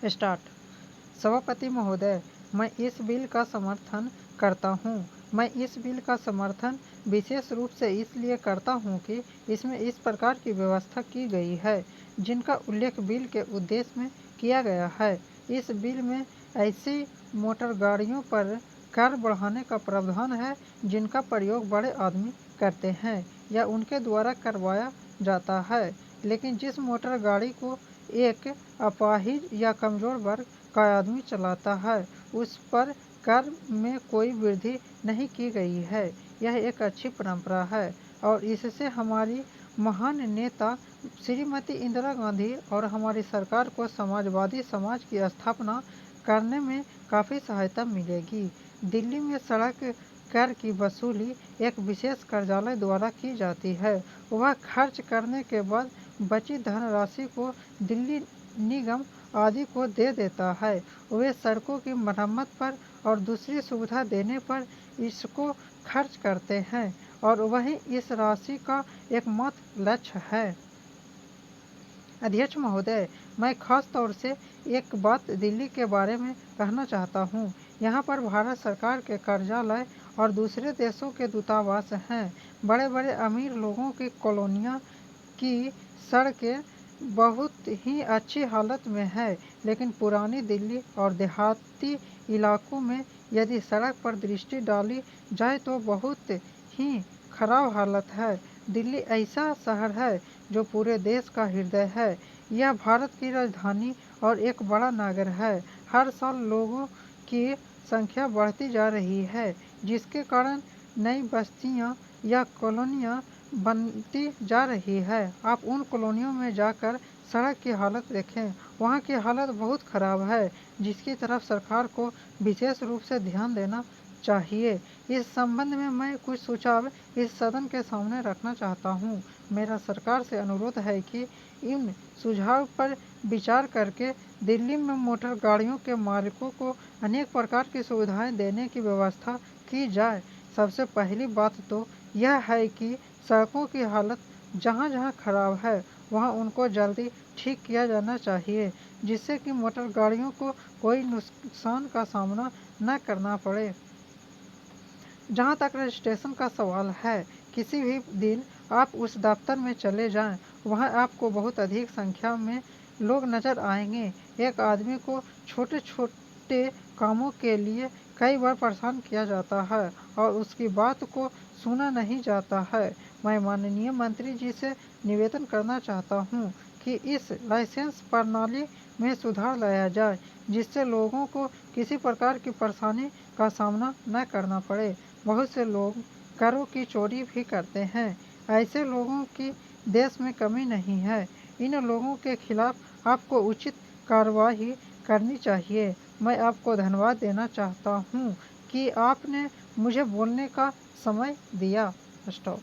Start. सभापति महोदय, मैं इस बिल का समर्थन करता हूं। मैं इस बिल का समर्थन विशेष रूप से इसलिए करता हूं कि इसमें इस प्रकार की व्यवस्था की गई है जिनका उल्लेख बिल के उद्देश्य में किया गया है। इस बिल में ऐसी मोटर गाड़ियों पर कर बढ़ाने का प्रावधान है जिनका प्रयोग बड़े आदमी करते हैं या उनके द्वारा करवाया जाता है, लेकिन जिस मोटर गाड़ी को एक अपाहिज या कमजोर वर्ग का आदमी चलाता है उस पर कर में कोई वृद्धि नहीं की गई है। यह एक अच्छी परंपरा है और इससे हमारी महान नेता श्रीमती इंदिरा गांधी और हमारी सरकार को समाजवादी समाज की स्थापना करने में काफ़ी सहायता मिलेगी। दिल्ली में सड़क कर की वसूली एक विशेष कार्यालय द्वारा की जाती है। वह खर्च करने के बाद बची धनराशि को दिल्ली निगम आदि को दे देता है। वे सड़कों की मरम्मत पर और दूसरी सुविधा देने पर इसको खर्च करते हैं और वही इस राशि का एकमात्र लक्ष्य है। अध्यक्ष महोदय, मैं खास तौर से एक बात दिल्ली के बारे में कहना चाहता हूँ। यहाँ पर भारत सरकार के कार्यालय और दूसरे देशों के दूतावास हैं। बड़े बड़े अमीर लोगों की कॉलोनियाँ की सड़कें बहुत ही अच्छी हालत में है, लेकिन पुरानी दिल्ली और देहाती इलाकों में यदि सड़क पर दृष्टि डाली जाए तो बहुत ही खराब हालत है। दिल्ली ऐसा शहर है जो पूरे देश का हृदय है। यह भारत की राजधानी और एक बड़ा नगर है। हर साल लोगों की संख्या बढ़ती जा रही है, जिसके कारण नई बस्तियां या कॉलोनियां बनती जा रही है। आप उन कॉलोनियों में जाकर सड़क की हालत देखें, वहाँ की हालत बहुत खराब है, जिसकी तरफ सरकार को विशेष रूप से ध्यान देना चाहिए। इस संबंध में मैं कुछ सुझाव इस सदन के सामने रखना चाहता हूँ। मेरा सरकार से अनुरोध है कि इन सुझाव पर विचार करके दिल्ली में मोटर गाड़ियों के मालिकों को अनेक प्रकार की सुविधाएं देने की व्यवस्था की जाए। सबसे पहली बात तो यह है कि सड़कों की हालत जहाँ जहाँ खराब है वहाँ उनको जल्दी ठीक किया जाना चाहिए, जिससे कि मोटर गाड़ियों को कोई नुकसान का सामना न करना पड़े। जहाँ तक रजिस्ट्रेशन का सवाल है, किसी भी दिन आप उस दफ्तर में चले जाएं, वहाँ आपको बहुत अधिक संख्या में लोग नजर आएंगे। एक आदमी को छोटे छोटे कामों के लिए कई बार परेशान किया जाता है और उसकी बात को सुना नहीं जाता है। मैं माननीय मंत्री जी से निवेदन करना चाहता हूँ कि इस लाइसेंस प्रणाली में सुधार लाया जाए, जिससे लोगों को किसी प्रकार की परेशानी का सामना न करना पड़े। बहुत से लोग करों की चोरी भी करते हैं। ऐसे लोगों की देश में कमी नहीं है। इन लोगों के खिलाफ आपको उचित कार्रवाई करनी चाहिए। मैं आपको धन्यवाद देना चाहता हूँ कि आपने मुझे बोलने का समय दिया। स्टॉप।